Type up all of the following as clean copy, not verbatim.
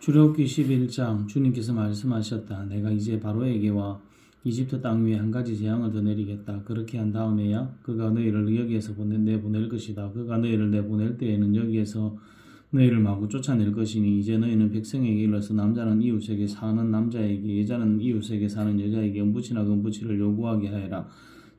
출애굽기 11장 주님께서 말씀하셨다. 내가 이제 바로에게와 이집트 땅 위에 한 가지 재앙을 더 내리겠다. 그렇게 한 다음에야 그가 너희를 여기에서 내보낼 것이다. 그가 너희를 내보낼 때에는 여기에서 너희를 마구 쫓아낼 것이니 이제 너희는 백성에게 일러서 남자는 이웃에게 사는 남자에게 여자는 이웃에게 사는 여자에게 은부치나 금부치를 요구하게 하여라.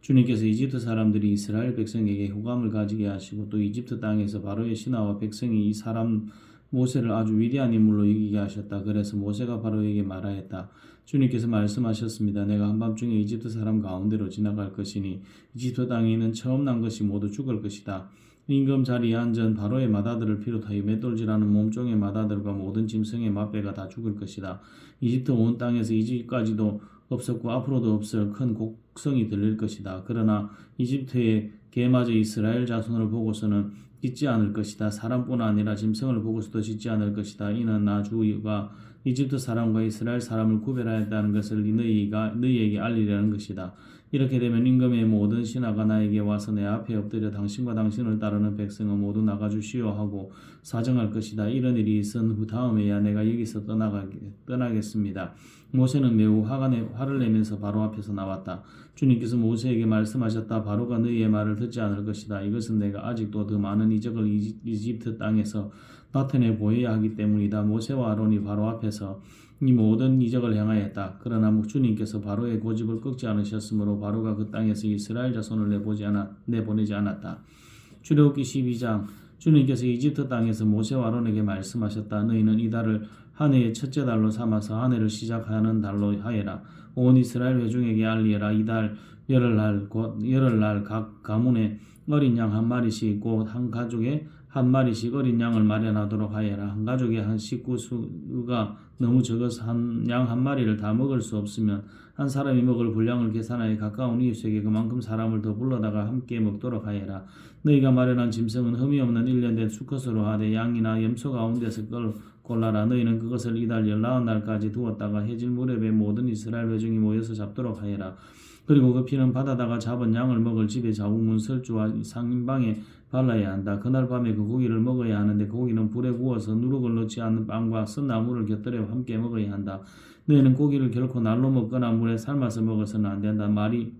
주님께서 이집트 사람들이 이스라엘 백성에게 호감을 가지게 하시고 또 이집트 땅에서 바로의 신하와 백성이 이 사람 모세를 아주 위대한 인물로 여기게 하셨다. 그래서 모세가 바로에게 말하였다. 주님께서 말씀하셨습니다. 내가 한밤중에 이집트 사람 가운데로 지나갈 것이니 이집트 땅에 있는 처음 난 것이 모두 죽을 것이다. 임금 자리에 앉은 바로의 마다들을 비롯하여 맷돌질하는 몸종의 마다들과 모든 짐승의 맛배가 다 죽을 것이다. 이집트 온 땅에서 이집트까지도 없었고 앞으로도 없을 큰 곡성이 들릴 것이다. 그러나 이집트의 개마저 이스라엘 자손을 보고서는 짓지 않을 것이다. 사람뿐 아니라 짐승을 보고서도 짓지 않을 것이다. 이는 나 주가 이집트 사람과 이스라엘 사람을 구별하였다는 것을 너희에게 알리려는 것이다. 이렇게 되면 임금의 모든 신하가 나에게 와서 내 앞에 엎드려 당신과 당신을 따르는 백성은 모두 나가주시오 하고 사정할 것이다. 이런 일이 있은 후 다음에야 내가 여기서 떠나겠습니다. 모세는 매우 화를 내면서 바로 앞에서 나왔다. 주님께서 모세에게 말씀하셨다. 바로가 너희의 말을 듣지 않을 것이다. 이것은 내가 아직도 더 많은 이적을 이집트 땅에서 나타내 보여야 하기 때문이다. 모세와 아론이 바로 앞에서 이 모든 이적을 행하였다. 그러나 주님께서 바로의 고집을 꺾지 않으셨으므로 바로가 그 땅에서 이스라엘 자손을 내보내지 않았다. 출애굽기 12장 주님께서 이집트 땅에서 모세와 아론에게 말씀하셨다. 너희는 이 달을 한 해의 첫째 달로 삼아서 한 해를 시작하는 달로 하여라. 온 이스라엘 회중에게 알리라. 이달 열흘날 각 가문에 어린 양 한 마리씩 곧 한 가족에 한 마리씩 어린 양을 마련하도록 하여라. 한 가족에 한 식구 수가 너무 적어서 양 한 마리를 다 먹을 수 없으면 한 사람이 먹을 분량을 계산하여 가까운 이웃에게 그만큼 사람을 더 불러다가 함께 먹도록 하여라. 너희가 마련한 짐승은 흠이 없는 1년 된 수컷으로 하되 양이나 염소 가운데서 골라라. 너희는 그것을 이달 14날까지 두었다가 해질 무렵에 모든 이스라엘 회중이 모여서 잡도록 하여라. 그리고 그 피는 바다다가 잡은 양을 먹을 집의 자국문 설주와 상인방에 발라야 한다. 그날 밤에 그 고기를 먹어야 하는데 그 고기는 불에 구워서 누룩을 넣지 않는 빵과 쓴나물을 곁들여 함께 먹어야 한다. 너희는 고기를 결코 날로 먹거나 물에 삶아서 먹어서는 안 된다.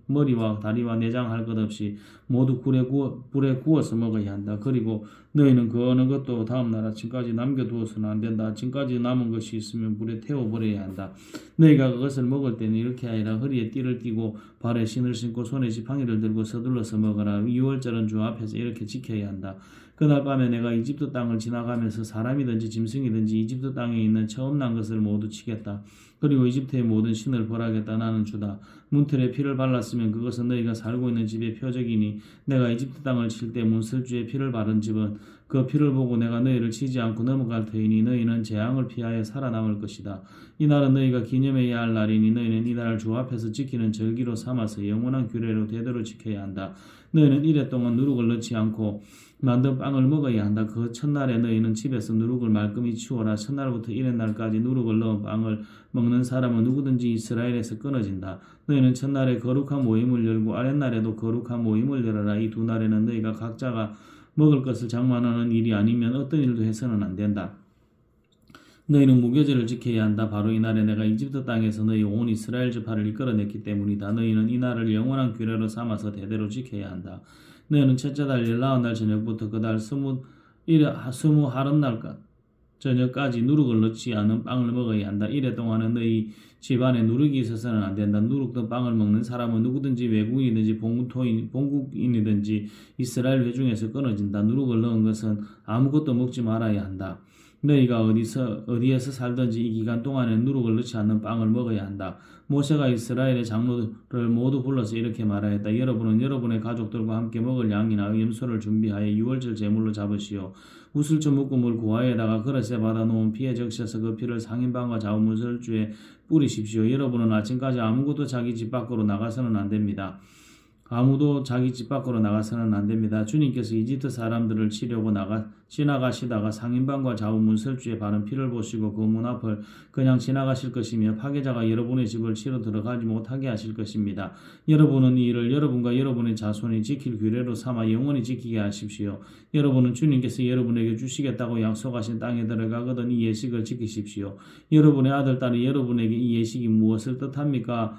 머리와 다리와 내장 할 것 없이 모두 불에 구워서 먹어야 한다. 그리고 너희는 그 어느 것도 다음날 아침까지 남겨두어서는 안 된다. 아침까지 남은 것이 있으면 불에 태워버려야 한다. 너희가 그것을 먹을 때는 이렇게 하여라. 허리에 띠를 띠고 발에 신을 신고 손에 지팡이를 들고 서둘러서 먹어라. 6월절은 주 앞에서 이렇게 지켜야 한다. 그날 밤에 내가 이집트 땅을 지나가면서 사람이든지 짐승이든지 이집트 땅에 있는 처음 난 것을 모두 치겠다. 그리고 이집트의 모든 신을 벌하겠다. 나는 주다. 문틀에 피를 발랐으면 그것은 너희가 살고 있는 집의 표적이니 내가 이집트 땅을 칠 때 문설주에 피를 바른 집은 그 피를 보고 내가 너희를 치지 않고 넘어갈 터이니 너희는 재앙을 피하여 살아남을 것이다. 이 날은 너희가 기념해야 할 날이니 너희는 이 날을 주 앞에서 지키는 절기로 삼아서 영원한 규례로 대대로 지켜야 한다. 너희는 이래 동안 누룩을 넣지 않고 만든 빵을 먹어야 한다. 그 첫날에 너희는 집에서 누룩을 말끔히 치워라. 첫날부터 이튿날까지 누룩을 넣은 빵을 먹는 사람은 누구든지 이스라엘에서 끊어진다. 너희는 첫날에 거룩한 모임을 열고 아랫날에도 거룩한 모임을 열어라. 이 두 날에는 너희가 각자가 먹을 것을 장만하는 일이 아니면 어떤 일도 해서는 안 된다. 너희는 무교절을 지켜야 한다. 바로 이 날에 내가 이집트 땅에서 너희 온 이스라엘 지파를 이끌어냈기 때문이다. 너희는 이 날을 영원한 규례로 삼아서 대대로 지켜야 한다. 너희는 첫째 달 14날 저녁부터 그 달 20하룻날 저녁까지 누룩을 넣지 않은 빵을 먹어야 한다. 이래 동안은 너희 집안에 누룩이 있어서는 안 된다. 누룩된 빵을 먹는 사람은 누구든지 외국인이든지 본국인이든지 이스라엘 회중에서 끊어진다. 누룩을 넣은 것은 아무것도 먹지 말아야 한다. 너희가 어디에서 살든지 이 기간 동안에 누룩을 넣지 않는 빵을 먹어야 한다. 모세가 이스라엘의 장로들을 모두 불러서 이렇게 말하였다. 여러분은 여러분의 가족들과 함께 먹을 양이나 염소를 준비하여 6월절 제물로 잡으시오. 우슬초 묶음을 고아에다가 그릇에 받아놓은 피에 적셔서 그 피를 상인방과 좌우문설주에 뿌리십시오. 여러분은 아침까지 아무것도 자기 집 밖으로 나가서는 안 됩니다. 아무도 자기 집 밖으로 나가서는 안 됩니다. 주님께서 이집트 사람들을 치려고 지나가시다가 상인방과 좌우 문설주에 바른 피를 보시고 그 문 앞을 그냥 지나가실 것이며 파괴자가 여러분의 집을 치러 들어가지 못하게 하실 것입니다. 여러분은 이 일을 여러분과 여러분의 자손이 지킬 규례로 삼아 영원히 지키게 하십시오. 여러분은 주님께서 여러분에게 주시겠다고 약속하신 땅에 들어가거든 이 예식을 지키십시오. 여러분의 아들, 딸이 여러분에게 이 예식이 무엇을 뜻합니까?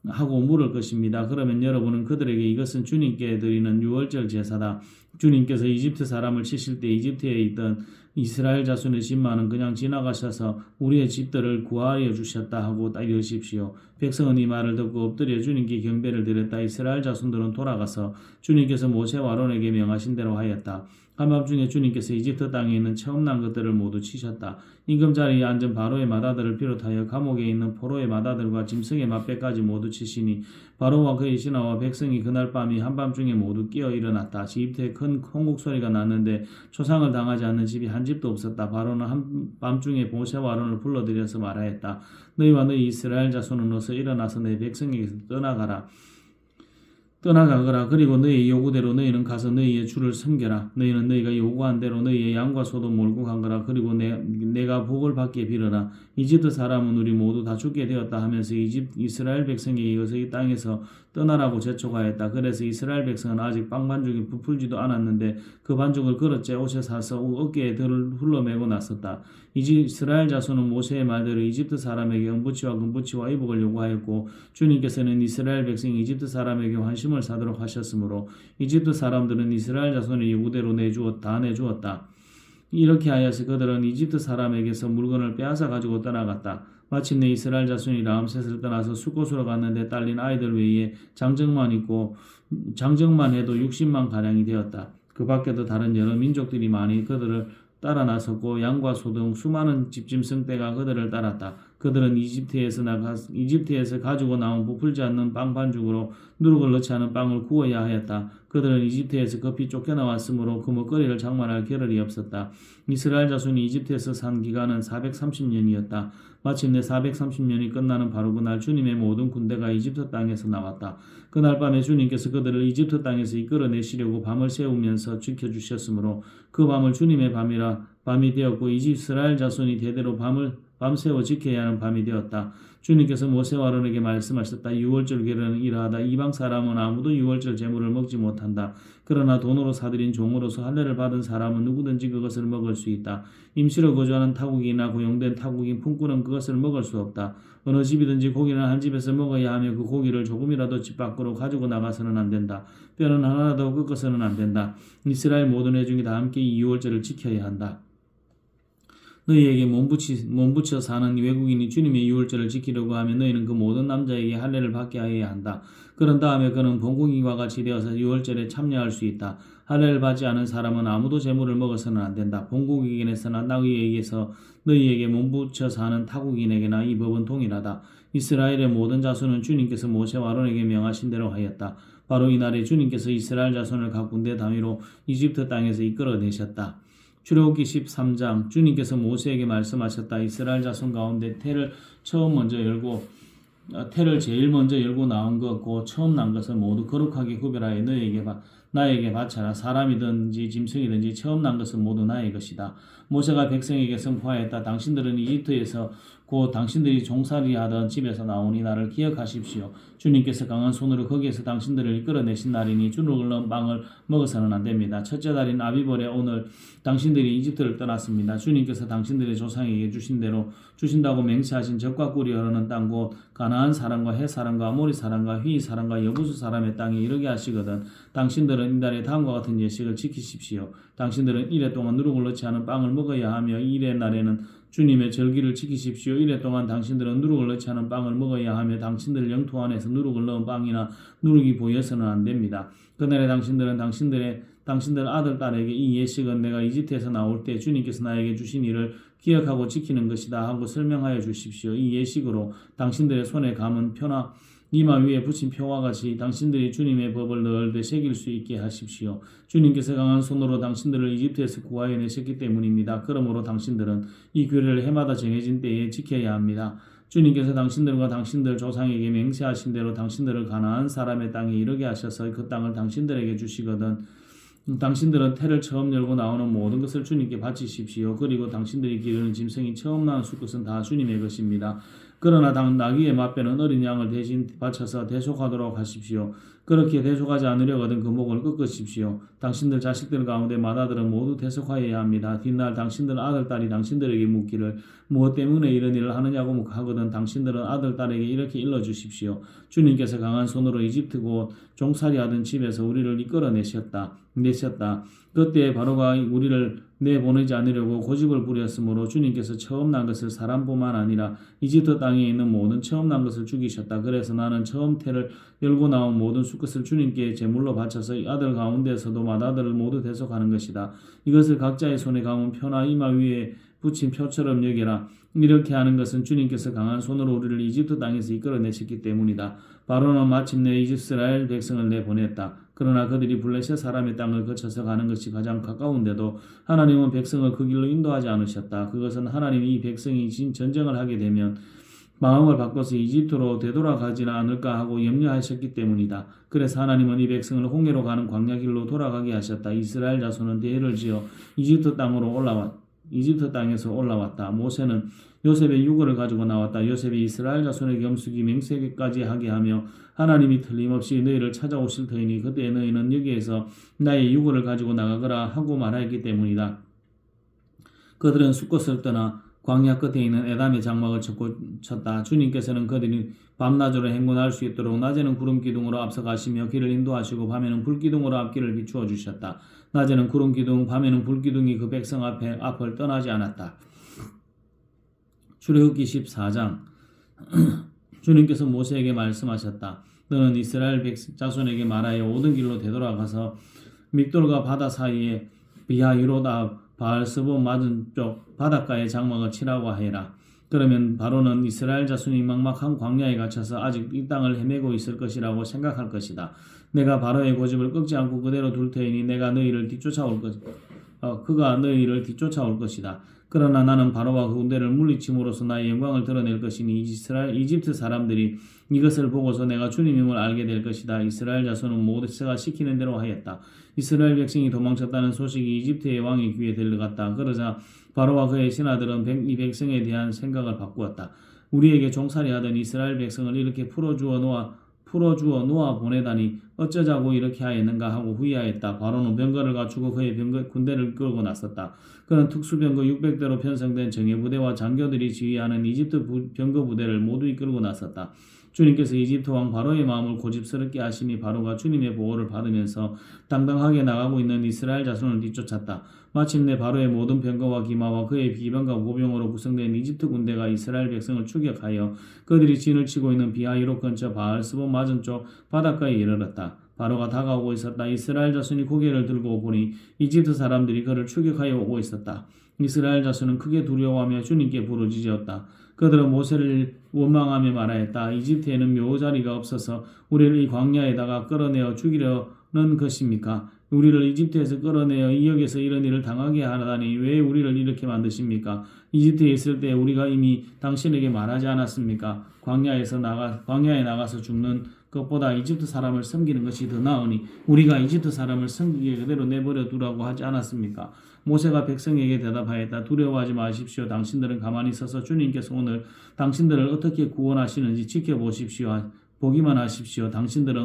하고 물을 것입니다. 그러면 여러분은 그들에게 이것은 주님께 드리는 유월절 제사다. 주님께서 이집트 사람을 치실 때 이집트에 있던 이스라엘 자손의 집만은 그냥 지나가셔서 우리의 집들을 구하여 주셨다 하고 이르십시오. 백성은 이 말을 듣고 엎드려 주님께 경배를 드렸다. 이스라엘 자손들은 돌아가서 주님께서 모세와 아론에게 명하신 대로 하였다. 한밤중에 주님께서 이집트 땅에 있는 처음 난 것들을 모두 치셨다. 임금자리에 앉은 바로의 맏아들을 비롯하여 감옥에 있는 포로의 맏아들과 짐승의 맏배까지 모두 치시니 바로와 그의 신하와 백성이 그날 밤이 한밤중에 모두 깨어 일어났다. 이집트에 큰 홍국 소리가 났는데 초상을 당하지 않는 집이 한 집도 없었다. 바로는 한밤중에 모세와 아론을 불러들여서 말하였다. 너희와 너희 이스라엘 자손은 어서 일어나서 내 백성에게서 떠나가거라. 그리고 너희의 요구대로 너희는 가서 너희의 주를 섬겨라. 너희는 너희가 요구한 대로 너희의 양과 소도 몰고 간거라. 그리고 내가 복을 받게 빌어라. 이집트 사람은 우리 모두 다 죽게 되었다 하면서 이스라엘 백성에게 이어서 이 땅에서 떠나라고 재촉하였다. 그래서 이스라엘 백성은 아직 빵 반죽이 부풀지도 않았는데 그 반죽을 그릇째 옷에 사서 어깨에 들을 흘러매고 나섰다. 이스라엘 자손은 모세의 말대로 이집트 사람에게 은부치와 금부치와 의복을 요구하였고 주님께서는 이스라엘 백성이 이집트 사람에게 환심을 사도록 하셨으므로 이집트 사람들은 이스라엘 자손의 요구대로 다 내주었다. 이렇게 하여서 그들은 이집트 사람에게서 물건을 빼앗아 가지고 떠나갔다. 마침내 이스라엘 자손이 라암셋을 떠나서 숫곳으로 갔는데 딸린 아이들 외에 장정만 해도 60만 가량이 되었다. 그 밖에도 다른 여러 민족들이 많이 그들을 따라 나섰고 양과 소 등 수많은 집짐승 떼가 그들을 따랐다. 그들은 이집트에서 가지고 나온 부풀지 않는 빵 반죽으로 누룩을 넣지 않은 빵을 구워야 하였다. 그들은 이집트에서 급히 쫓겨나왔으므로 그 먹거리를 장만할 겨를이 없었다. 이스라엘 자손이 이집트에서 산 기간은 430년이었다. 마침내 430년이 끝나는 바로 그날 주님의 모든 군대가 이집트 땅에서 나왔다. 그날 밤에 주님께서 그들을 이집트 땅에서 이끌어내시려고 밤을 새우면서 지켜주셨으므로 그 밤을 주님의 밤이 되었고 이스라엘 자손이 대대로 밤새워 지켜야 하는 밤이 되었다. 주님께서 모세와 아론에게 말씀하셨다. 유월절 계례는 이러하다. 이방 사람은 아무도 유월절 제물을 먹지 못한다. 그러나 돈으로 사들인 종으로서 할례를 받은 사람은 누구든지 그것을 먹을 수 있다. 임시로 거주하는 타국이나 고용된 타국인 품꾼은 그것을 먹을 수 없다. 어느 집이든지 고기는 한 집에서 먹어야 하며 그 고기를 조금이라도 집 밖으로 가지고 나가서는 안 된다. 뼈는 하나라도 꺾어서는 안 된다. 이스라엘 모든 회중이 다 함께 이 유월절을 지켜야 한다. 너희에게 몸붙여 사는 외국인이 주님의 유월절을 지키려고 하면 너희는 그 모든 남자에게 할례를 받게 하여야 한다. 그런 다음에 그는 본국인과 같이 되어서 유월절에 참여할 수 있다. 할례를 받지 않은 사람은 아무도 제물을 먹어서는 안 된다. 본국인에서나 너희에게서 너희에게 몸붙여 사는 타국인에게나 이 법은 동일하다. 이스라엘의 모든 자손은 주님께서 모세와 아론에게 명하신 대로 하였다. 바로 이날에 주님께서 이스라엘 자손을 각 군대 단위로 이집트 땅에서 이끌어내셨다. 출애굽기 13장 주님께서 모세에게 말씀하셨다. 이스라엘 자손 가운데 태를 제일 먼저 열고 나온 것고 처음 난 것을 모두 거룩하게 구별하여 나에게 바쳐라. 사람이든지 짐승이든지 처음 난 것은 모두 나의 것이다. 모세가 백성에게 선포하였다. 당신들은 이집트에서 곧 당신들이 종살이하던 집에서 나오니 나를 기억하십시오. 주님께서 강한 손으로 거기에서 당신들을 이끌어내신 날이니 주눅을 넣은 빵을 먹어서는 안 됩니다. 첫째 달인 아비벌에 오늘 당신들이 이집트를 떠났습니다. 주님께서 당신들의 조상에게 주신다고 맹세하신 젖과 꿀이 흐르는 땅 곧 가나안 사람과 헷 사람과 아모리 사람과 휘 사람과 여부수 사람의 땅에 이르게 하시거든 당신들은 이달에 다음과 같은 예식을 지키십시오. 당신들은 이래 동안 누룩을 넣지 않은 빵을 먹어야 하며 이래 날에는 주님의 절기를 지키십시오. 이래 동안 당신들은 누룩을 넣지 않은 빵을 먹어야 하며 당신들 영토 안에서 누룩을 넣은 빵이나 누룩이 보여서는 안 됩니다. 그날에 당신들 아들, 딸에게 이 예식은 내가 이집트에서 나올 때 주님께서 나에게 주신 일을 기억하고 지키는 것이다 하고 설명하여 주십시오. 이 예식으로 당신들의 손에 감은 표나 이마 위에 붙인 표와 같이 당신들이 주님의 법을 늘 되새길 수 있게 하십시오. 주님께서 강한 손으로 당신들을 이집트에서 구하여 내셨기 때문입니다. 그러므로 당신들은 이 규례를 해마다 정해진 때에 지켜야 합니다. 주님께서 당신들과 당신들 조상에게 맹세하신 대로 당신들을 가나안 사람의 땅에 이르게 하셔서 그 땅을 당신들에게 주시거든 당신들은 태를 처음 열고 나오는 모든 것을 주님께 바치십시오. 그리고 당신들이 기르는 짐승이 처음 나온 수것은 다 주님의 것입니다. 그러나 나귀의 맛배는 어린 양을 대신 바쳐서 대속하도록 하십시오. 그렇게 대속하지 않으려거든 그 목을 꺾으십시오. 당신들 자식들 가운데 맏아들은 모두 대속하여야 합니다. 뒷날 당신들 아들, 딸이 당신들에게 묻기를 무엇 때문에 이런 일을 하느냐고 하거든 당신들은 아들, 딸에게 이렇게 일러주십시오. 주님께서 강한 손으로 이집트 곧 종살이하던 집에서 우리를 이끌어내셨다. 그때 바로가 우리를 내보내지 않으려고 고집을 부렸으므로 주님께서 처음 난 것을 사람뿐만 아니라 이집트 땅에 있는 모든 처음 난 것을 죽이셨다. 그래서 나는 처음 태를 열고 나온 모든 수것을 주님께 제물로 바쳐서 아들 가운데서도 맏아들을 모두 대속하는 것이다. 이것을 각자의 손에 감은 표나 이마 위에 붙인 표처럼 여기라. 이렇게 하는 것은 주님께서 강한 손으로 우리를 이집트 땅에서 이끌어내셨기 때문이다. 바로는 마침내 이스라엘 백성을 내보냈다. 그러나 그들이 블레셋 사람의 땅을 거쳐서 가는 것이 가장 가까운데도 하나님은 백성을 그 길로 인도하지 않으셨다. 그것은 하나님이 이 백성이 전쟁을 하게 되면 마음을 바꿔서 이집트로 되돌아가지는 않을까 하고 염려하셨기 때문이다. 그래서 하나님은 이 백성을 홍해로 가는 광야길로 돌아가게 하셨다. 이스라엘 자손은 대회를 지어 이집트 땅에서 올라왔다. 모세는 요셉의 유골을 가지고 나왔다. 요셉이 이스라엘 자손의 겸수기 맹세까지 하게 하며 하나님이 틀림없이 너희를 찾아오실 터이니 그때 너희는 여기에서 나의 유골을 가지고 나가거라 하고 말하였기 때문이다. 그들은 숫곳을 떠나 광야 끝에 있는 에담의 장막을 쳤다. 주님께서는 그들이 밤낮으로 행군할 수 있도록 낮에는 구름 기둥으로 앞서가시며 길을 인도하시고 밤에는 불 기둥으로 앞길을 비추어 주셨다. 낮에는 구름 기둥, 밤에는 불 기둥이 그 백성 앞을 떠나지 않았다. 출애굽기 14장 주님께서 모세에게 말씀하셨다. 너는 이스라엘 자손에게 말하여 오던 길로 되돌아가서 믹돌과 바다 사이에 비하히로다 바알스본 맞은쪽 바닷가에 장막을 치라고 하여라. 그러면 바로는 이스라엘 자손이 막막한 광야에 갇혀서 아직 이 땅을 헤매고 있을 것이라고 생각할 것이다. 내가 바로의 고집을 꺾지 않고 그대로 둘 테이니 내가 너희를 그가 너희를 뒤쫓아올 것이다. 그러나 나는 바로와 그 군대를 물리침으로써 나의 영광을 드러낼 것이니 이집트 사람들이 이것을 보고서 내가 주님임을 알게 될 것이다. 이스라엘 자손은 모세가 시키는 대로 하였다. 이스라엘 백성이 도망쳤다는 소식이 이집트의 왕의 귀에 들려갔다. 그러자 바로와 그의 신하들은 이 백성에 대한 생각을 바꾸었다. 우리에게 종살이하던 이스라엘 백성을 이렇게 풀어주어 놓아 보내다니 어쩌자고 이렇게 하였는가 하고 후회하였다. 바로는 병거를 갖추고 그의 군대를 끌고 나섰다. 그는 특수병거 600대로 편성된 정예부대와 장교들이 지휘하는 이집트 병거 부대를 모두 이끌고 나섰다. 주님께서 이집트 왕 바로의 마음을 고집스럽게 하시니 바로가 주님의 보호를 받으면서 당당하게 나가고 있는 이스라엘 자손을 뒤쫓았다. 마침내 바로의 모든 병거와 기마와 그의 비병과 보병으로 구성된 이집트 군대가 이스라엘 백성을 추격하여 그들이 진을 치고 있는 비하히롯 근처 바알스본 맞은쪽 바닷가에 이르렀다. 바로가 다가오고 있었다. 이스라엘 자손이 고개를 들고 보니 이집트 사람들이 그를 추격하여 오고 있었다. 이스라엘 자손은 크게 두려워하며 주님께 부르짖었다. 그들은 모세를 원망하며 말하였다. 이집트에는 묘자리가 없어서 우리를 이 광야에다가 끌어내어 죽이려는 것입니까? 우리를 이집트에서 끌어내어 이 역에서 이런 일을 당하게 하다니 왜 우리를 이렇게 만드십니까? 이집트에 있을 때 우리가 이미 당신에게 말하지 않았습니까? 광야에 나가서 죽는 것보다 이집트 사람을 섬기는 것이 더 나으니 우리가 이집트 사람을 섬기게 그대로 내버려 두라고 하지 않았습니까? 모세가 백성에게 대답하였다. 두려워하지 마십시오. 당신들은 가만히 서서 주님께서 오늘 당신들을 어떻게 구원하시는지 보기만 하십시오. 당신들이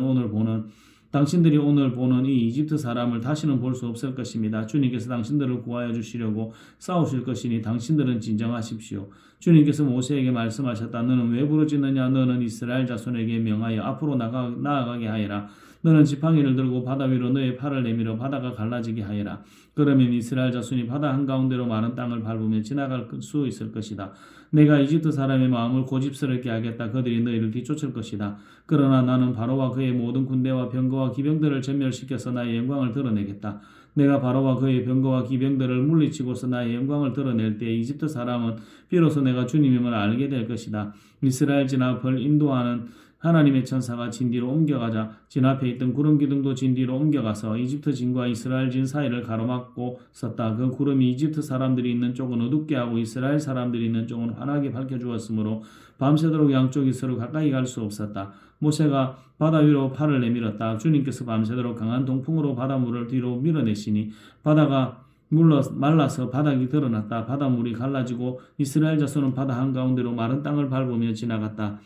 오늘 보는 이 이집트 사람을 다시는 볼 수 없을 것입니다. 주님께서 당신들을 구하여 주시려고 싸우실 것이니 당신들은 진정하십시오. 주님께서 모세에게 말씀하셨다. 너는 왜 부르짖느냐? 너는 이스라엘 자손에게 명하여 앞으로 나아가게 하여라. 너는 지팡이를 들고 바다 위로 너의 팔을 내밀어 바다가 갈라지게 하여라. 그러면 이스라엘 자손이 바다 한가운데로 마른 땅을 밟으며 지나갈 수 있을 것이다. 내가 이집트 사람의 마음을 고집스럽게 하겠다. 그들이 너희를 뒤쫓을 것이다. 그러나 나는 바로와 그의 모든 군대와 병거와 기병들을 전멸시켜서 나의 영광을 드러내겠다. 내가 바로와 그의 병거와 기병들을 물리치고서 나의 영광을 드러낼 때 이집트 사람은 비로소 내가 주님임을 알게 될 것이다. 이스라엘 진압을 인도하는 하나님의 천사가 진 뒤로 옮겨가자 진 앞에 있던 구름 기둥도 진 뒤로 옮겨가서 이집트 진과 이스라엘 진 사이를 가로막고 섰다. 그 구름이 이집트 사람들이 있는 쪽은 어둡게 하고 이스라엘 사람들이 있는 쪽은 환하게 밝혀주었으므로 밤새도록 양쪽이 서로 가까이 갈 수 없었다. 모세가 바다 위로 팔을 내밀었다. 주님께서 밤새도록 강한 동풍으로 바닷물을 뒤로 밀어내시니 바다가 말라서 바닥이 드러났다. 바닷물이 갈라지고 이스라엘 자손은 바다 한가운데로 마른 땅을 밟으며 지나갔다.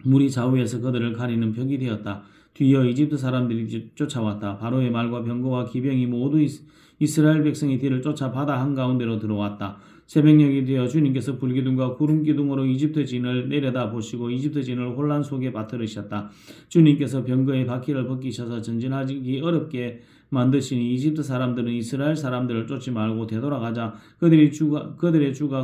물이 좌우에서 그들을 가리는 벽이 되었다. 뒤이어 이집트 사람들이 쫓아왔다. 바로의 말과 병거와 기병이 모두 이스라엘 백성의 뒤를 쫓아 바다 한가운데로 들어왔다. 새벽녘이 되어 주님께서 불기둥과 구름기둥으로 이집트 진을 내려다 보시고 이집트 진을 혼란 속에 빠뜨리셨다. 주님께서 병거의 바퀴를 벗기셔서 전진하기 어렵게 만드시니 이집트 사람들은 이스라엘 사람들을 쫓지 말고 되돌아가자. 그들의 주가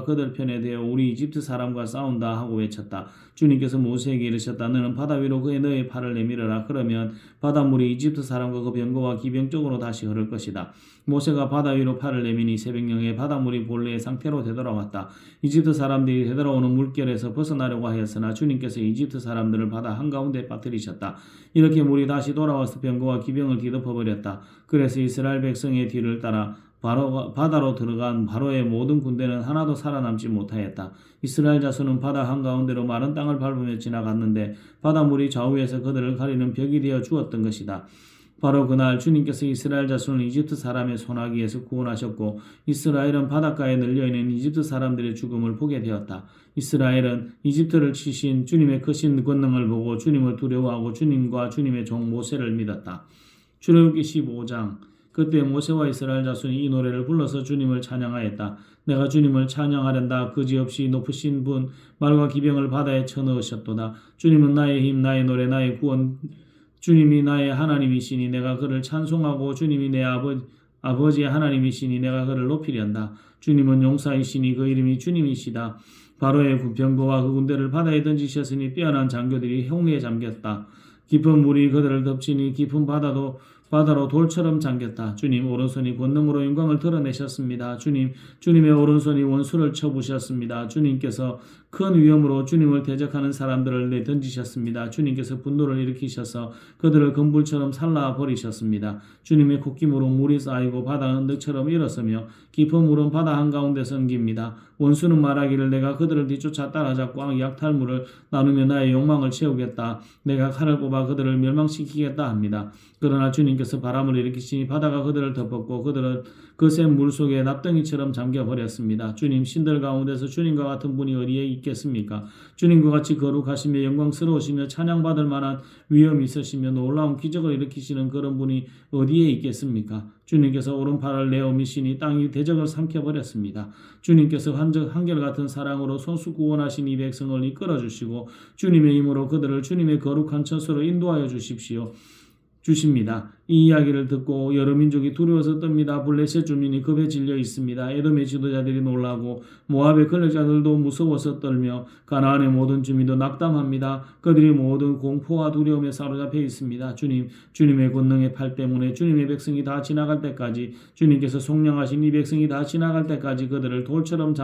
그들 편에 대어 우리 이집트 사람과 싸운다 하고 외쳤다. 주님께서 모세에게 이르셨다. 너는 바다 위로 너의 팔을 내밀어라. 그러면 바닷물이 이집트 사람과 그 병거와 기병 쪽으로 다시 흐를 것이다. 모세가 바다 위로 팔을 내미니 새벽녘에 바닷물이 본래의 상태로 되돌아왔다. 이집트 사람들이 되돌아오는 물결에서 벗어나려고 하였으나 주님께서 이집트 사람들을 바다 한가운데 빠뜨리셨다. 이렇게 물이 다시 돌아와서 병거와 기병을 뒤덮어버렸다. 그래서 이스라엘 백성의 뒤를 따라 바다로 들어간 바로의 모든 군대는 하나도 살아남지 못하였다. 이스라엘 자손은 바다 한가운데로 마른 땅을 밟으며 지나갔는데 바닷물이 좌우에서 그들을 가리는 벽이 되어 주었던 것이다. 바로 그날 주님께서 이스라엘 자손을 이집트 사람의 손아귀에서 구원하셨고 이스라엘은 바닷가에 널려있는 이집트 사람들의 죽음을 보게 되었다. 이스라엘은 이집트를 치신 주님의 크신 권능을 보고 주님을 두려워하고 주님과 주님의 종 모세를 믿었다. 출애굽기 15장. 그때 모세와 이스라엘 자손이 이 노래를 불러서 주님을 찬양하였다. 내가 주님을 찬양하련다. 그지없이 높으신 분 말과 기병을 바다에 쳐넣으셨도다. 주님은 나의 힘, 나의 노래, 나의 구원. 주님이 나의 하나님이시니 내가 그를 찬송하고 주님이 내 아버지의 하나님이시니 내가 그를 높이련다. 주님은 용사이시니 그 이름이 주님이시다. 바로의 병거와 그 군대를 바다에 던지셨으니 뛰어난 장교들이 홍해에 잠겼다. 깊은 물이 그들을 덮치니 깊은 바다로 돌처럼 잠겼다. 주님 오른손이 권능으로 영광을 드러내셨습니다. 주님의 오른손이 원수를 쳐부셨습니다. 주님께서 큰 위험으로 주님을 대적하는 사람들을 내던지셨습니다. 주님께서 분노를 일으키셔서 그들을 금불처럼 살라 버리셨습니다. 주님의 콧김으로 물이 쌓이고 바다는 늑처럼 일었으며 깊은 물은 바다 한가운데 섬깁니다. 원수는 말하기를 내가 그들을 뒤쫓아 따라잡고 약탈물을 나누며 나의 욕망을 채우겠다. 내가 칼을 뽑아 그들을 멸망시키겠다 합니다. 그러나 주님께서 바람을 일으키시니 바다가 그들을 덮었고 그들은 거센 물 속에 납덩이처럼 잠겨버렸습니다. 주님 신들 가운데서 주님과 같은 분이 어디에 있겠습니까? 주님과 같이 거룩하시며 영광스러우시며 찬양받을 만한 위엄이 있으시며 놀라운 기적을 일으키시는 그런 분이 어디에 있겠습니까? 주님께서 오른팔을 내어미시니 땅이 대적을 삼켜버렸습니다. 주님께서 한결같은 사랑으로 손수 구원하신 이 백성을 이끌어주시고 주님의 힘으로 그들을 주님의 거룩한 처소로 인도하여 주십니다. 이 이야기를 듣고 여러 민족이 두려워서 떱니다. 블레셋 주민이 급에 질려 있습니다. 에돔의 지도자들이 놀라고 모압의 권력자들도 무서워서 떨며 가나안의 모든 주민도 낙담합니다. 그들이 모든 공포와 두려움에 사로잡혀 있습니다. 주님의 권능의 팔 때문에 주님의 백성이 다 지나갈 때까지 주님께서 속량하신 이 백성이 다 지나갈 때까지 그들을 돌처럼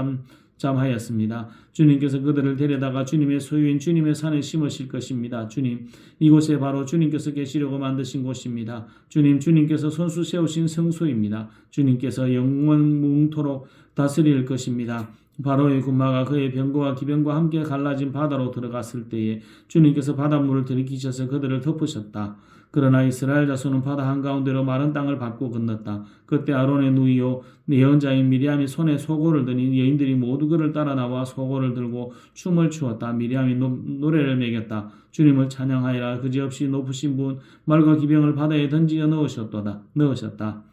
잠하였습니다. 주님께서 그들을 데려다가 주님의 소유인 주님의 산에 심으실 것입니다. 주님, 이곳에 바로 주님께서 계시려고 만드신 곳입니다. 주님께서 손수 세우신 성소입니다. 주님께서 영원무궁토록 다스릴 것입니다. 바로의 군마가 그의 병거와 기병과 함께 갈라진 바다로 들어갔을 때에 주님께서 바닷물을 들이키셔서 그들을 덮으셨다. 그러나 이스라엘 자손은 바다 한가운데로 마른 땅을 밟고 건넜다. 그때 아론의 누이요 예언자인 미리암이 손에 소고를 드니 여인들이 모두 그를 따라 나와 소고를 들고 춤을 추었다. 미리암이 노래를 매겼다. 주님을 찬양하여라. 그지없이 높으신 분 말과 기병을 바다에 던지어 넣으셨다.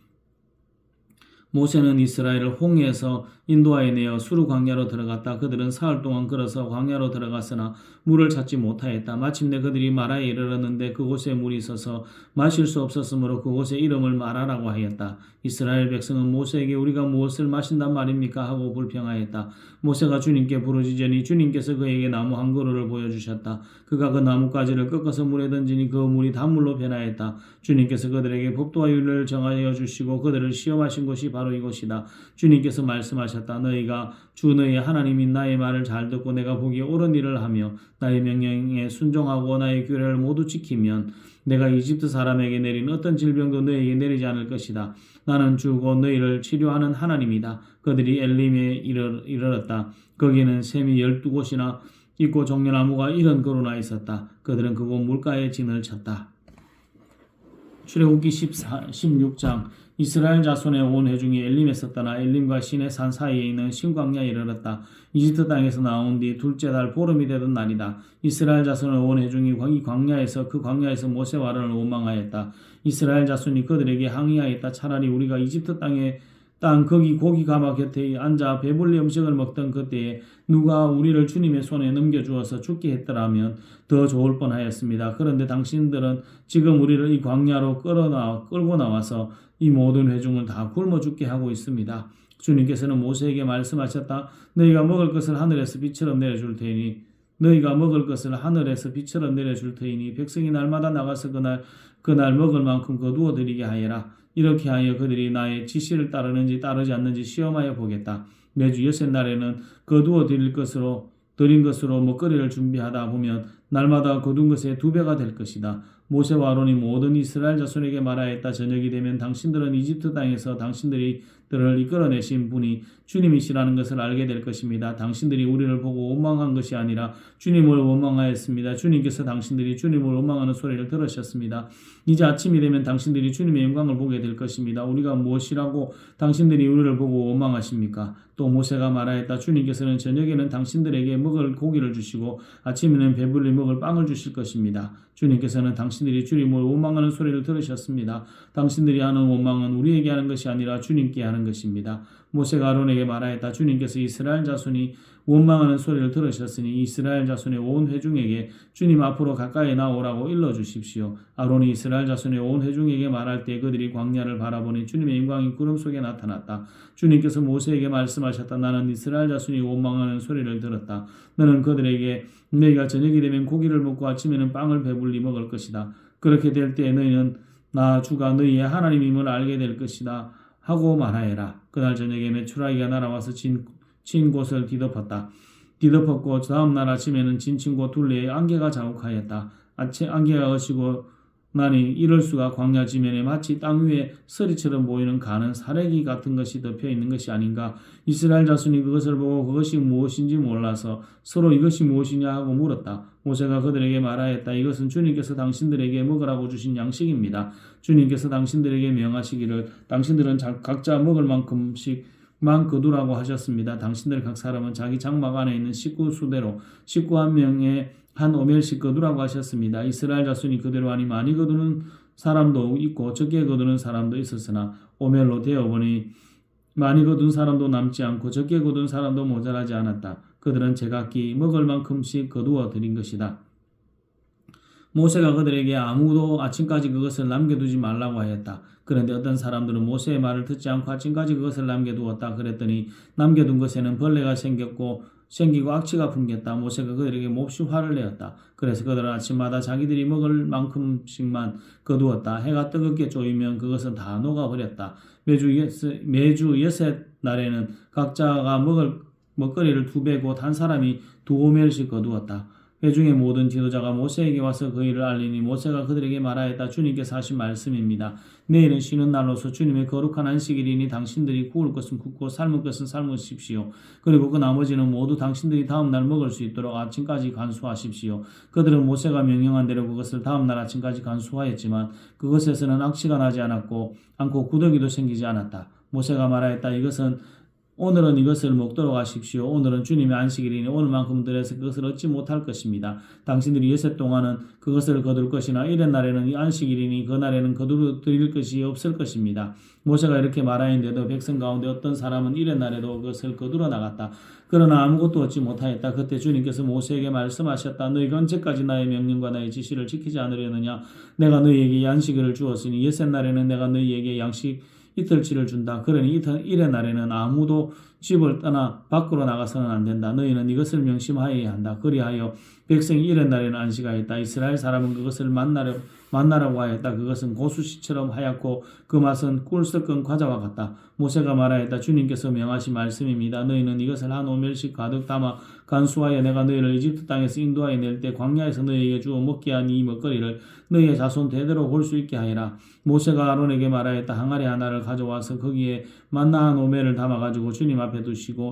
모세는 이스라엘을 홍해에서 인도하여 내어 수르 광야로 들어갔다. 그들은 사흘 동안 걸어서 광야로 들어갔으나 물을 찾지 못하였다. 마침내 그들이 마라에 이르렀는데 그곳에 물이 있어서 마실 수 없었으므로 그곳의 이름을 마라라고 하였다. 이스라엘 백성은 모세에게 우리가 무엇을 마신단 말입니까? 하고 불평하였다. 모세가 주님께 부르짖으니 주님께서 그에게 나무 한 그루를 보여주셨다. 그가 그 나뭇가지를 꺾어서 물에 던지니 그 물이 단물로 변하였다. 주님께서 그들에게 법도와 윤례를 정하여 주시고 그들을 시험하신 것이 바로 바로 이곳이다. 주님께서 말씀하셨다. 너희가 주 너희 하나님인 나의 말을 잘 듣고 내가 보기에 옳은 일을 하며 나의 명령에 순종하고 나의 규례를 모두 지키면 내가 이집트 사람에게 내린 어떤 질병도 너희에게 내리지 않을 것이다. 나는 주고 너희를 치료하는 하나님이다. 그들이 엘림에 이르렀다. 거기는 샘이 12곳이나 있고 종려나무가 70그루나 있었다. 그들은 그곳 물가에 진을 쳤다. 출애굽기 16장 이스라엘 자손의 온 회중이 엘림에서 떠나 엘림과 시내 산 사이에 있는 신광야에 이르렀다. 이집트 땅에서 나온 뒤 둘째 달 보름이 되던 날이다. 이스라엘 자손의 온 회중이 이 광야에서 그 광야에서 모세와 아론을 원망하였다. 이스라엘 자손이 그들에게 항의하였다. 차라리 우리가 이집트 땅 거기 고기 가마 곁에 앉아 배불리 음식을 먹던 그때에 누가 우리를 주님의 손에 넘겨주어서 죽게 했더라면 더 좋을 뻔하였습니다. 그런데 당신들은 지금 우리를 이 광야로 끌고 나와서 이 모든 회중을 다 굶어 죽게 하고 있습니다. 주님께서는 모세에게 말씀하셨다. 너희가 먹을 것을 하늘에서 빛처럼 내려줄 테이니 백성이 날마다 나가서 그날 먹을 만큼 거두어 드리게 하여라. 이렇게 하여 그들이 나의 지시를 따르는지 따르지 않는지 시험하여 보겠다. 매주 6날에는 거두어 드린 것으로 먹거리를 준비하다 보면 날마다 거둔 것의 2배가 될 것이다. 모세와 아론이 모든 이스라엘 자손에게 말하였다. 저녁이 되면 당신들은 이집트 땅에서 당신들을 이끌어내신 분이 주님이시라는 것을 알게 될 것입니다. 당신들이 우리를 보고 원망한 것이 아니라 주님을 원망하였습니다. 주님께서 당신들이 주님을 원망하는 소리를 들으셨습니다. 이제 아침이 되면 당신들이 주님의 영광을 보게 될 것입니다. 우리가 무엇이라고 당신들이 우리를 보고 원망하십니까? 또 모세가 말하였다. 주님께서는 저녁에는 당신들에게 먹을 고기를 주시고 아침에는 배불리 먹을 빵을 주실 것입니다. 주님께서는 당신들이 주님을 원망하는 소리를 들으셨습니다. 당신들이 하는 원망은 우리에게 하는 것이 아니라 주님께 하는 것입니다. 모세가 아론에게 말하였다. 주님께서 이스라엘 자손이 원망하는 소리를 들으셨으니 이스라엘 자손의 온 회중에게 주님 앞으로 가까이 나오라고 일러주십시오. 아론이 이스라엘 자손의 온 회중에게 말할 때 그들이 광야를 바라보니 주님의 영광이 구름 속에 나타났다. 주님께서 모세에게 말씀하셨다. 나는 이스라엘 자손이 원망하는 소리를 들었다. 너는 그들에게 너희가 저녁이 되면 고기를 먹고 아침에는 빵을 배불리 먹을 것이다. 그렇게 될 때 너희는 나 주가 너희의 하나님임을 알게 될 것이다 하고 말하여라. 그날 저녁에 메추라기가 날아와서 친 곳을 뒤덮었고 다음 날 아침에는 진친 곳 둘레에 안개가 자욱하였다. 안개가 어시고 나니 이럴 수가 광야 지면에 마치 땅 위에 서리처럼 보이는 가는 사래기 같은 것이 덮여 있는 것이 아닌가. 이스라엘 자손이 그것을 보고 그것이 무엇인지 몰라서 서로 이것이 무엇이냐 하고 물었다. 모세가 그들에게 말하였다. 이것은 주님께서 당신들에게 먹으라고 주신 양식입니다. 주님께서 당신들에게 명하시기를 당신들은 각자 먹을 만큼씩만 거두라고 하셨습니다. 당신들 각 사람은 자기 장막 안에 있는 식구 수대로 19명의 한 오멜씩 거두라고 하셨습니다. 이스라엘 자손이 그대로 하니 많이 거두는 사람도 있고 적게 거두는 사람도 있었으나 오멜로 되어보니 많이 거둔 사람도 남지 않고 적게 거둔 사람도 모자라지 않았다. 그들은 제각기 먹을 만큼씩 거두어 드린 것이다. 모세가 그들에게 아무도 아침까지 그것을 남겨두지 말라고 하였다. 그런데 어떤 사람들은 모세의 말을 듣지 않고 아침까지 그것을 남겨두었다. 그랬더니 남겨둔 것에는 벌레가 생기고 악취가 풍겼다. 모세가 그들에게 몹시 화를 내었다. 그래서 그들은 아침마다 자기들이 먹을 만큼씩만 거두었다. 해가 뜨겁게 쪼이면 그것은 다 녹아버렸다. 매주 6날에는 각자가 먹을 먹거리를 2배고 한 사람이 2오멜씩 거두었다. 회중의 모든 지도자가 모세에게 와서 그 일을 알리니 모세가 그들에게 말하였다. 주님께서 하신 말씀입니다. 내일은 쉬는 날로서 주님의 거룩한 안식일이니 당신들이 구울 것은 굽고 삶을 것은 삶으십시오. 그리고 그 나머지는 모두 당신들이 다음 날 먹을 수 있도록 아침까지 간수하십시오. 그들은 모세가 명령한 대로 그것을 다음 날 아침까지 간수하였지만 그것에서는 악취가 나지 않고 구더기도 생기지 않았다. 모세가 말하였다. 오늘은 이것을 먹도록 하십시오. 오늘은 주님의 안식일이니 오늘만큼 들여서 그것을 얻지 못할 것입니다. 당신들이 6일 동안은 그것을 거둘 것이나 이런 날에는 이 안식일이니 그 날에는 거두어 드릴 것이 없을 것입니다. 모세가 이렇게 말하였는데도 백성 가운데 어떤 사람은 이런 날에도 그것을 거두러 나갔다. 그러나 아무것도 얻지 못하였다. 그때 주님께서 모세에게 말씀하셨다. 너희가 언제까지 나의 명령과 나의 지시를 지키지 않으려느냐. 내가 너희에게 안식일을 주었으니 6날에는 내가 너희에게 이틀치를 준다. 그러니 이래 날에는 아무도 집을 떠나 밖으로 나가서는 안 된다. 너희는 이것을 명심하여야 한다. 그리하여 백성이 이래 날에는 안식하였다. 이스라엘 사람은 그것을 만나라고 하였다. 그것은 고수시처럼 하얗고 그 맛은 꿀 섞은 과자와 같다. 모세가 말하였다. 주님께서 명하신 말씀입니다. 너희는 이것을 한 오멜씩 가득 담아 간수하여 내가 너희를 이집트 땅에서 인도하여 낼 때 광야에서 너희에게 주어 먹게 한 이 먹거리를 너희의 자손 대대로 볼 수 있게 하리라. 모세가 아론에게 말하였다. 항아리 하나를 가져와서 거기에 만나 한 오멜을 담아가지고 주님 앞에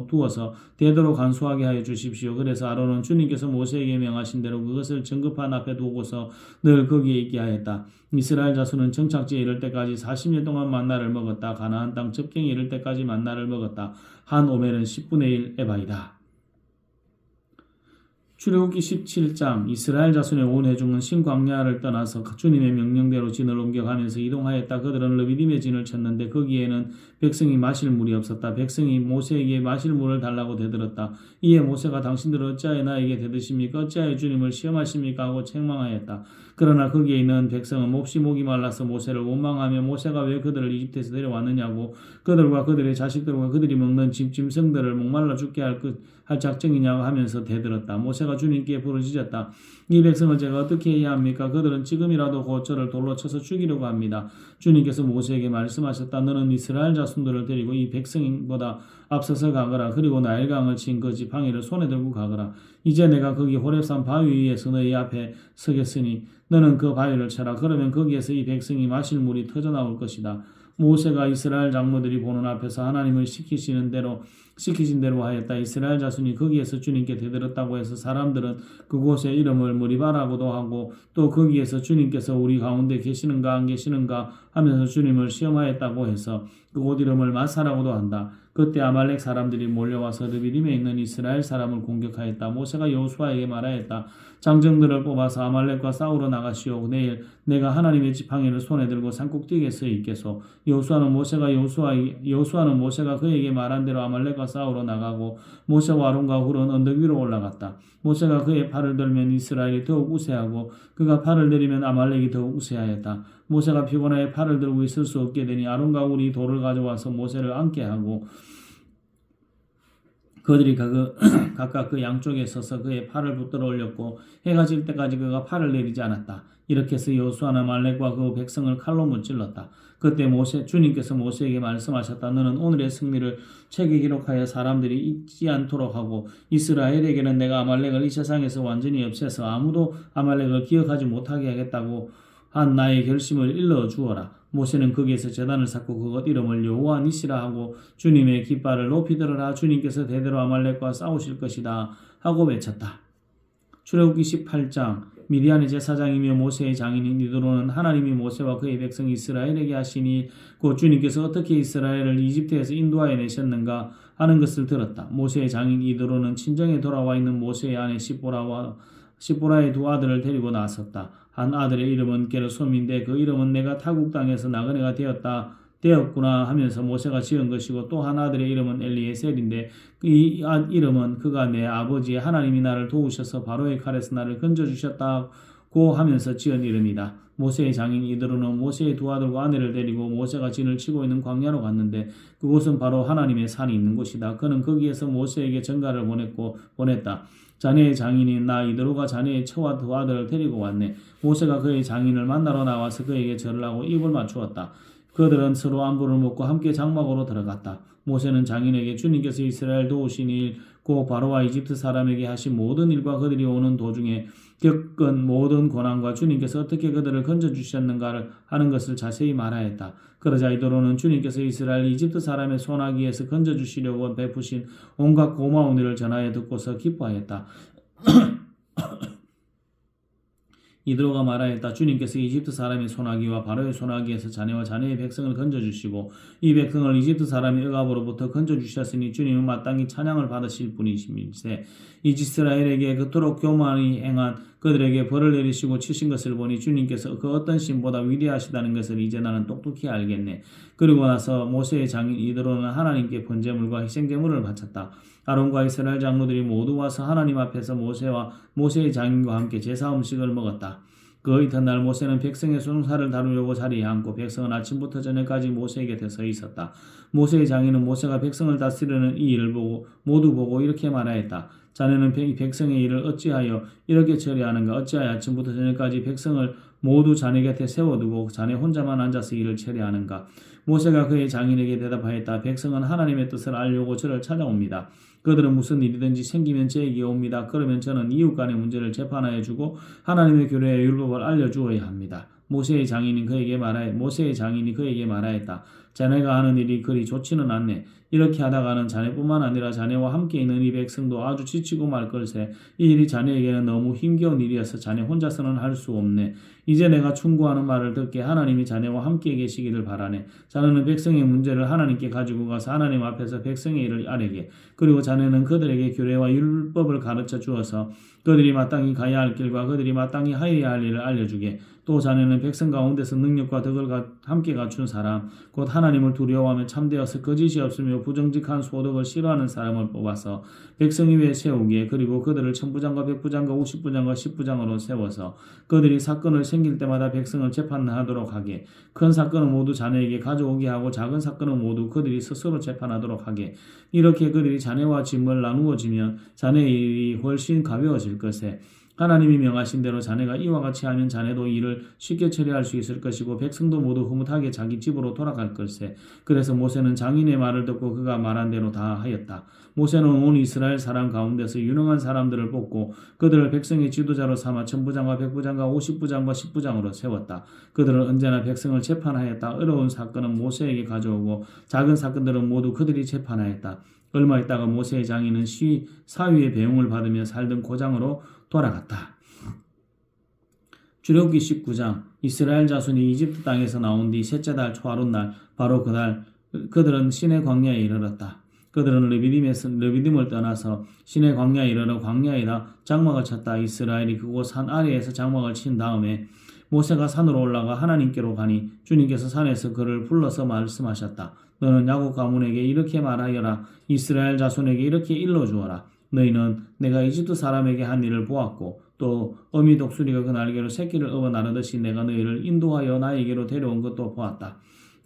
두어서 대대로 간수하게 하여 주십시오. 그래서 아론은 주님께서 모세에게 명하신 대로 그것을 증거판 앞에 두고서 늘 거기에 있게 하였다. 이스라엘 자손은 정착지에 이를 때까지 40일 동안 만나를 먹었다. 가나안 땅 접경에 이를 때까지 만나를 먹었다. 한 오멜은 10분의 1 에바이다. 출애굽기 17장 이스라엘 자손의 온 회중은 신광야를 떠나서 주님의 명령대로 진을 옮겨가면서 이동하였다. 그들은 르비딤의 진을 쳤는데 거기에는 백성이 마실 물이 없었다. 백성이 모세에게 마실 물을 달라고 대들었다. 이에 모세가 당신들은 어찌하여 나에게 대드십니까? 어찌하여 주님을 시험하십니까? 하고 책망하였다. 그러나 거기에 있는 백성은 몹시 목이 말라서 모세를 원망하며 모세가 왜 그들을 이집트에서 데려왔느냐고 그들과 그들의 자식들과 그들이 먹는 짐승들을 목말라 죽게 할 작정이냐고 하면서 대들었다. 모세가 주님께 부르짖었다. 이 백성을 제가 어떻게 해야 합니까? 그들은 지금이라도 곧 저를 돌로 쳐서 죽이려고 합니다. 주님께서 모세에게 말씀하셨다. 너는 이스라엘 자손들을 데리고 이 백성보다 앞서서 가거라. 그리고 나일강을 친 그 지팡이를 손에 들고 가거라. 이제 내가 거기 호렙산 바위 위에서 너희 앞에 서겠으니 너는 그 바위를 쳐라. 그러면 거기에서 이 백성이 마실 물이 터져나올 것이다. 모세가 이스라엘 장로들이 보는 앞에서 하나님을 시키신 대로 하였다. 이스라엘 자손이 거기에서 주님께 대들었다고 해서 사람들은 그곳의 이름을 무리바라고도 하고 또 거기에서 주님께서 우리 가운데 계시는가 안 계시는가 하면서 주님을 시험하였다고 해서 그곳 이름을 마사라고도 한다. 그때 아말렉 사람들이 몰려와서 르비딤에 있는 이스라엘 사람을 공격하였다. 모세가 여호수아에게 말하였다. 장정들을 뽑아서 아말렉과 싸우러 나가시오. 내일 내가 하나님의 지팡이를 손에 들고 산꼭대기에 서 있겠소. 여호수아는 모세가 그에게 말한 대로 아말렉과 싸우러 나가고 모세와 아론과 훌은 언덕 위로 올라갔다. 모세가 그의 팔을 들면 이스라엘이 더욱 우세하고 그가 팔을 내리면 아말렉이 더욱 우세하였다. 모세가 피곤하여 팔을 들고 있을 수 없게 되니 아론과 훌이 돌을 가져와서 모세를 앉게 하고 그들이 각각 그 양쪽에 서서 그의 팔을 붙들어 올렸고 해가 질 때까지 그가 팔을 내리지 않았다. 이렇게 해서 여호수아는 아말렉과 그 백성을 칼로 무찔렀다. 그때 주님께서 모세에게 말씀하셨다. 너는 오늘의 승리를 책에 기록하여 사람들이 잊지 않도록 하고 이스라엘에게는 내가 아말렉을 이 세상에서 완전히 없애서 아무도 아말렉을 기억하지 못하게 하겠다고 한 나의 결심을 일러 주어라. 모세는 거기에서 제단을 쌓고 그것 이름을 여호와 니시라 하고 주님의 깃발을 높이 들어라. 주님께서 대대로 아말렉과 싸우실 것이다 하고 외쳤다. 출애굽기 18장 미디안의 제사장이며 모세의 장인인 이드로는 하나님이 모세와 그의 백성 이스라엘에게 하시니 곧 주님께서 어떻게 이스라엘을 이집트에서 인도하여 내셨는가 하는 것을 들었다. 모세의 장인 이드로는 친정에 돌아와 있는 모세의 아내 시보라의 두 아들을 데리고 나섰다. 한 아들의 이름은 게르솜인데 그 이름은 내가 타국 땅에서 나그네가 되었구나 하면서 모세가 지은 것이고 또 한 아들의 이름은 엘리에셀인데 이 이름은 그가 내 아버지의 하나님이 나를 도우셔서 바로의 칼에서 나를 건져주셨다고 하면서 지은 이름이다. 모세의 장인 이드로는 모세의 두 아들과 아내를 데리고 모세가 진을 치고 있는 광야로 갔는데 그곳은 바로 하나님의 산이 있는 곳이다. 그는 거기에서 모세에게 전가를 보냈다. 자네의 장인인 나 이드로가 자네의 처와 두 아들을 데리고 왔네. 모세가 그의 장인을 만나러 나와서 그에게 절을 하고 입을 맞추었다. 그들은 서로 안부를 묻고 함께 장막으로 들어갔다. 모세는 장인에게 주님께서 이스라엘 도우신 일, 고 바로와 이집트 사람에게 하신 모든 일과 그들이 오는 도중에 겪은 모든 고난과 주님께서 어떻게 그들을 건져주셨는가를 하는 것을 자세히 말하였다. 그러자 이드로는 주님께서 이스라엘 이집트 사람의 손아귀에서 건져주시려고 베푸신 온갖 고마운 일을 전하여 듣고서 기뻐하였다. 이드로가 말하였다. 주님께서 이집트 사람의 손아귀와 바로의 손아귀에서 자네와 자네의 백성을 건져주시고 이 백성을 이집트 사람의 억압으로부터 건져주셨으니 주님은 마땅히 찬양을 받으실 분이시미세. 이스라엘에게 그토록 교만히 행한 그들에게 벌을 내리시고 치신 것을 보니 주님께서 그 어떤 신보다 위대하시다는 것을 이제 나는 똑똑히 알겠네. 그리고 나서 모세의 장인 이드로는 하나님께 번제물과 희생제물을 바쳤다. 아론과 이스라엘 장로들이 모두 와서 하나님 앞에서 모세와 모세의 장인과 함께 제사 음식을 먹었다. 그 이튿날 모세는 백성의 송사를 다루려고 자리에 앉고 백성은 아침부터 저녁까지 모세 곁에 서 있었다. 모세의 장인은 모세가 백성을 다스리는 이 일을 모두 보고 이렇게 말하였다. 자네는 백성의 일을 어찌하여 이렇게 처리하는가? 어찌하여 아침부터 저녁까지 백성을 모두 자네 곁에 세워두고 자네 혼자만 앉아서 일을 처리하는가? 모세가 그의 장인에게 대답하였다. 백성은 하나님의 뜻을 알려고 저를 찾아옵니다. 그들은 무슨 일이든지 생기면 제에게 옵니다. 그러면 저는 이웃 간의 문제를 재판하여 주고 하나님의 규례의 율법을 알려주어야 합니다. 모세의 장인이 그에게 말하였다. 자네가 하는 일이 그리 좋지는 않네. 이렇게 하다가는 자네뿐만 아니라 자네와 함께 있는 이 백성도 아주 지치고 말 걸세. 이 일이 자네에게는 너무 힘겨운 일이어서 자네 혼자서는 할 수 없네. 이제 내가 충고하는 말을 듣게 하나님이 자네와 함께 계시기를 바라네. 자네는 백성의 문제를 하나님께 가지고 가서 하나님 앞에서 백성의 일을 아뢰게. 그리고 자네는 그들에게 규례와 율법을 가르쳐 주어서 그들이 마땅히 가야 할 길과 그들이 마땅히 하여야 할 일을 알려주게. 또 자네는 백성 가운데서 능력과 덕을 함께 갖춘 사람, 곧 하나님을 두려워하며 참되어서 거짓이 없으며 부정직한 소득을 싫어하는 사람을 뽑아서 백성이 위에 세우게. 그리고 그들을 천부장과 백부장과 오십부장과 십부장으로 세워서 그들이 사건을 생길 때마다 백성을 재판하도록 하게. 큰 사건은 모두 자네에게 가져오게 하고 작은 사건은 모두 그들이 스스로 재판하도록 하게. 이렇게 그들이 자네와 짐을 나누어지면 자네의 일이 훨씬 가벼워질 것에 하나님이 명하신 대로 자네가 이와 같이 하면 자네도 일을 쉽게 처리할 수 있을 것이고 백성도 모두 흐뭇하게 자기 집으로 돌아갈 것에. 그래서 모세는 장인의 말을 듣고 그가 말한 대로 다 하였다. 모세는 온 이스라엘 사람 가운데서 유능한 사람들을 뽑고 그들을 백성의 지도자로 삼아 천부장과 백부장과 오십부장과 십부장으로 세웠다. 그들은 언제나 백성을 재판하였다. 어려운 사건은 모세에게 가져오고 작은 사건들은 모두 그들이 재판하였다. 얼마 있다가 모세의 장인은 사위의 배웅을 받으며 살던 고장으로 돌아갔다. 출애굽기 19장. 이스라엘 자손이 이집트 땅에서 나온 뒤 셋째 달 초하룻날 바로 그날 그들은 시내 광야에 이르렀다. 그들은 르비딤을 떠나서 시내 광야에 이르러 광야에다 장막을 쳤다. 이스라엘이 그곳 산 아래에서 장막을 친 다음에 모세가 산으로 올라가 하나님께로 가니 주님께서 산에서 그를 불러서 말씀하셨다. 너는 야곱 가문에게 이렇게 말하여라. 이스라엘 자손에게 이렇게 일러주어라. 너희는 내가 이집트 사람에게 한 일을 보았고 또 어미 독수리가 그 날개로 새끼를 업어 나르듯이 내가 너희를 인도하여 나에게로 데려온 것도 보았다.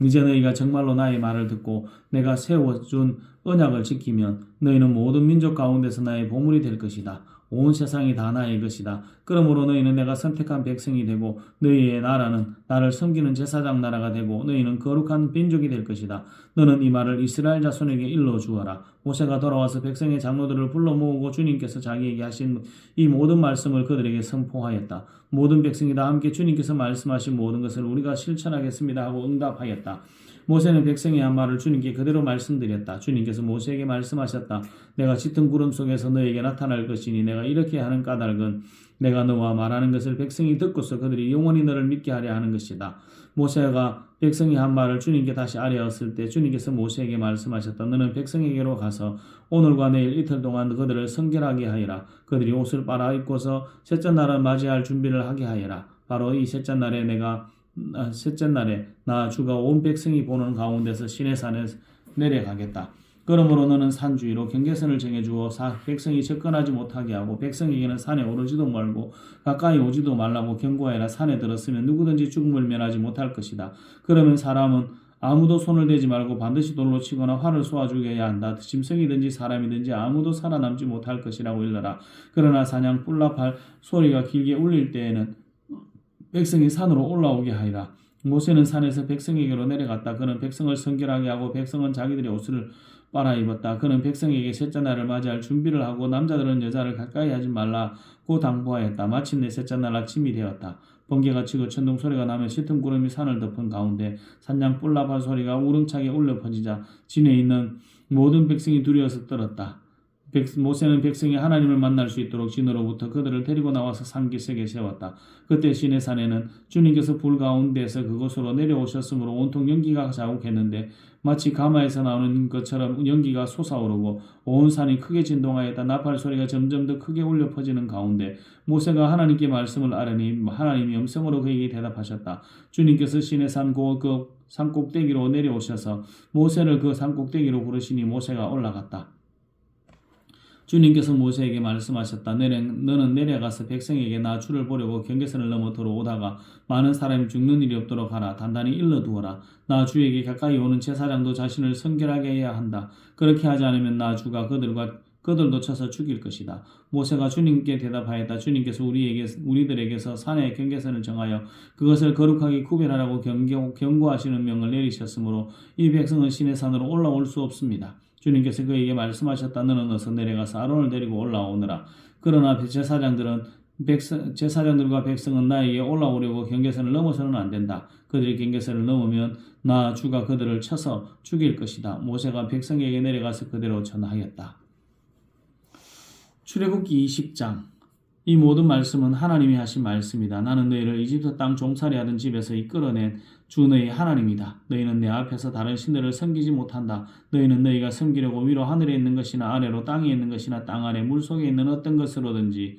이제 너희가 정말로 나의 말을 듣고 내가 세워준 언약을 지키면 너희는 모든 민족 가운데서 나의 보물이 될 것이다. 온 세상이 다 나의 것이다. 그러므로 너희는 내가 선택한 백성이 되고 너희의 나라는 나를 섬기는 제사장 나라가 되고 너희는 거룩한 민족이 될 것이다. 너는 이 말을 이스라엘 자손에게 일러주어라. 모세가 돌아와서 백성의 장로들을 불러 모으고 주님께서 자기에게 하신 이 모든 말씀을 그들에게 선포하였다. 모든 백성이 다 함께 주님께서 말씀하신 모든 것을 우리가 실천하겠습니다 하고 응답하였다. 모세는 백성의 한 말을 주님께 그대로 말씀드렸다. 주님께서 모세에게 말씀하셨다. 내가 짙은 구름 속에서 너에게 나타날 것이니 내가 이렇게 하는 까닭은 내가 너와 말하는 것을 백성이 듣고서 그들이 영원히 너를 믿게 하려 하는 것이다. 모세가 백성이 한 말을 주님께 다시 아뢰었을 때 주님께서 모세에게 말씀하셨다. 너는 백성에게로 가서 오늘과 내일 이틀 동안 그들을 성결하게 하여라. 그들이 옷을 빨아입고서 셋째 날을 맞이할 준비를 하게 하여라. 바로 이 셋째 날에 나 주가 온 백성이 보는 가운데서 시내산에 내려가겠다. 그러므로 너는 산 주위로 경계선을 정해주어 백성이 접근하지 못하게 하고 백성에게는 산에 오르지도 말고 가까이 오지도 말라고 경고하여라. 산에 들었으면 누구든지 죽음을 면하지 못할 것이다. 그러면 사람은 아무도 손을 대지 말고 반드시 돌로 치거나 활을 쏘아 죽여야 한다. 짐승이든지 사람이든지 아무도 살아남지 못할 것이라고 일러라. 그러나 사냥 뿔라팔 소리가 길게 울릴 때에는 백성이 산으로 올라오게 하리라. 모세는 산에서 백성에게로 내려갔다. 그는 백성을 성결하게 하고 백성은 자기들의 옷을 빨아입었다. 그는 백성에게 셋째 날을 맞이할 준비를 하고 남자들은 여자를 가까이 하지 말라고 당부하였다. 마침내 셋째 날 아침이 되었다. 번개가 치고 천둥 소리가 나며 짙은 구름이 산을 덮은 가운데 산양 뿔라팔 소리가 우렁차게 울려 퍼지자 진에 있는 모든 백성이 두려워서 떨었다. 모세는 백성이 하나님을 만날 수 있도록 진으로부터 그들을 데리고 나와서 산기슭에 세웠다. 그때 시내산에는 주님께서 불 가운데서 그곳으로 내려오셨으므로 온통 연기가 자욱했는데 마치 가마에서 나오는 것처럼 연기가 솟아오르고 온 산이 크게 진동하였다. 나팔 소리가 점점 더 크게 울려 퍼지는 가운데 모세가 하나님께 말씀을 아뢰니 하나님이 음성으로 그에게 대답하셨다. 주님께서 시내산 그 산꼭대기로 내려오셔서 모세를 그 산꼭대기로 부르시니 모세가 올라갔다. 주님께서 모세에게 말씀하셨다. 너는 내려가서 백성에게 나 주를 보려고 경계선을 넘어 들어오다가 많은 사람이 죽는 일이 없도록 하라. 단단히 일러두어라. 나 주에게 가까이 오는 제사장도 자신을 성결하게 해야 한다. 그렇게 하지 않으면 나 주가 그들도 쳐서 죽일 것이다. 모세가 주님께 대답하였다. 주님께서 우리들에게서 산의 경계선을 정하여 그것을 거룩하게 구별하라고 경고하시는 명을 내리셨으므로 이 백성은 시내 산으로 올라올 수 없습니다. 주님께서 그에게 말씀하셨다. 너는 어서 내려가서 아론을 데리고 올라오느라. 그러나 제사장들과 백성은 나에게 올라오려고 경계선을 넘어서는 안 된다. 그들이 경계선을 넘으면 나 주가 그들을 쳐서 죽일 것이다. 모세가 백성에게 내려가서 그대로 전하였다. 출애굽기 20장. 이 모든 말씀은 하나님이 하신 말씀이다. 나는 너희를 이집트 땅 종살이하던 집에서 이끌어낸 주 너희 하나님이다. 너희는 내 앞에서 다른 신들을 섬기지 못한다. 너희는 너희가 섬기려고 위로 하늘에 있는 것이나 아래로 땅에 있는 것이나 땅 아래 물속에 있는 어떤 것이든지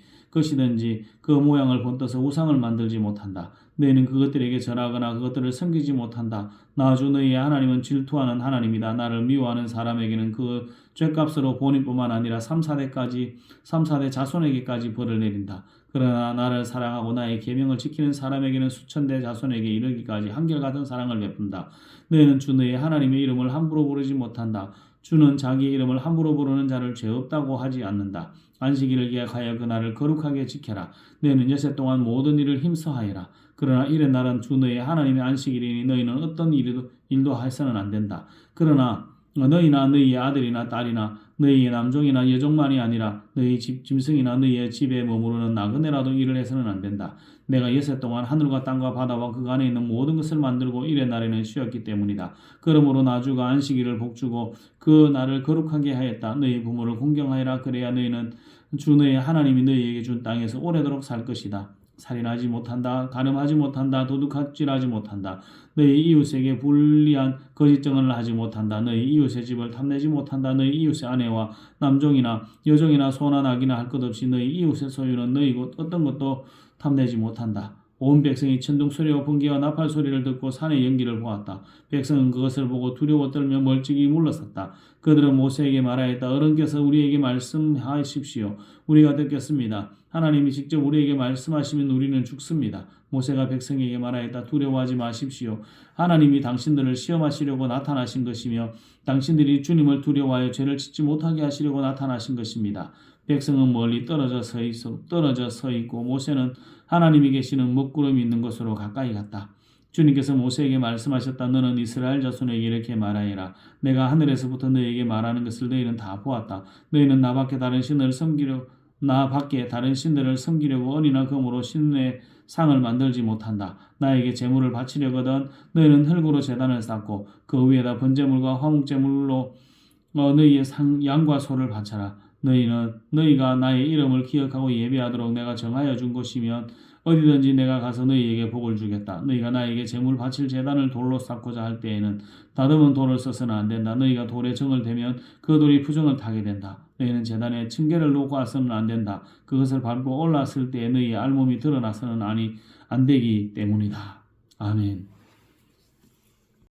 그 모양을 본떠서 우상을 만들지 못한다. 너희는 그것들에게 절하거나 그것들을 섬기지 못한다. 나 주 너희의 하나님은 질투하는 하나님이다. 나를 미워하는 사람에게는 그 죄값으로 본인뿐만 아니라 3,4대 자손에게까지 벌을 내린다. 그러나 나를 사랑하고 나의 계명을 지키는 사람에게는 수천대 자손에게 이르기까지 한결같은 사랑을 베푼다. 너희는 주 너희의 하나님의 이름을 함부로 부르지 못한다. 주는 자기 이름을 함부로 부르는 자를 죄 없다고 하지 않는다. 안식일을 기약하여 그 날을 거룩하게 지켜라. 너희는 여섯 동안 모든 일을 힘써하여라. 그러나 이른 날은 주 너희의 하나님의 안식일이니 너희는 어떤 일도 해서는 안 된다. 그러나 너희나 너희의 아들이나 딸이나 너희의 남종이나 여종만이 아니라 너희 짐승이나 너희의 집에 머무르는 나그네라도 일을 해서는 안 된다. 내가 여섯 동안 하늘과 땅과 바다와 그 안에 있는 모든 것을 만들고 일의 날에는 쉬었기 때문이다. 그러므로 나 주가 안식일을 복주고 그 날을 거룩하게 하였다. 너희 부모를 공경하여라. 그래야 너희는 주 너희의 하나님이 너희에게 준 땅에서 오래도록 살 것이다. 살인하지 못한다. 간음하지 못한다. 도둑질하지 못한다. 너희 이웃에게 불리한 거짓 증언을 하지 못한다. 너희 이웃의 집을 탐내지 못한다. 너희 이웃의 아내와 남종이나 여종이나 소나 낙이나 할 것 없이 너희 이웃의 소유는 너희 곧 어떤 것도 탐내지 못한다. 온 백성이 천둥 소리와 번개와 나팔 소리를 듣고 산의 연기를 보았다. 백성은 그것을 보고 두려워 떨며 멀찍이 물러섰다. 그들은 모세에게 말하였다. 어른께서 우리에게 말씀하십시오. 우리가 듣겠습니다. 하나님이 직접 우리에게 말씀하시면 우리는 죽습니다. 모세가 백성에게 말하였다. 두려워하지 마십시오. 하나님이 당신들을 시험하시려고 나타나신 것이며 당신들이 주님을 두려워하여 죄를 짓지 못하게 하시려고 나타나신 것입니다. 백성은 멀리 떨어져 서 있고 모세는 하나님이 계시는 먹구름이 있는 곳으로 가까이 갔다. 주님께서 모세에게 말씀하셨다. 너는 이스라엘 자손에게 이렇게 말하여라. 내가 하늘에서부터 너희에게 말하는 것을 너희는 다 보았다. 너희는 나 밖에 다른 신들을 섬기려고 은이나 금으로 신의 상을 만들지 못한다. 나에게 제물을 바치려거든 너희는 흙으로 제단을 쌓고 그 위에다 번제물과 화목제물로 너희의 양과 소를 바쳐라. 너희가 나의 이름을 기억하고 예배하도록 내가 정하여 준 곳이면 어디든지 내가 가서 너희에게 복을 주겠다. 너희가 나에게 제물 바칠 제단을 돌로 쌓고자 할 때에는 다듬은 돌을 써서는 안 된다. 너희가 돌에 정을 대면 그 돌이 부정을 타게 된다. 너희는 제단에 층계를 놓고 와서는 안 된다. 그것을 밟고 올라왔을 때에 너희의 알몸이 드러나서는 안 되기 때문이다. 아멘.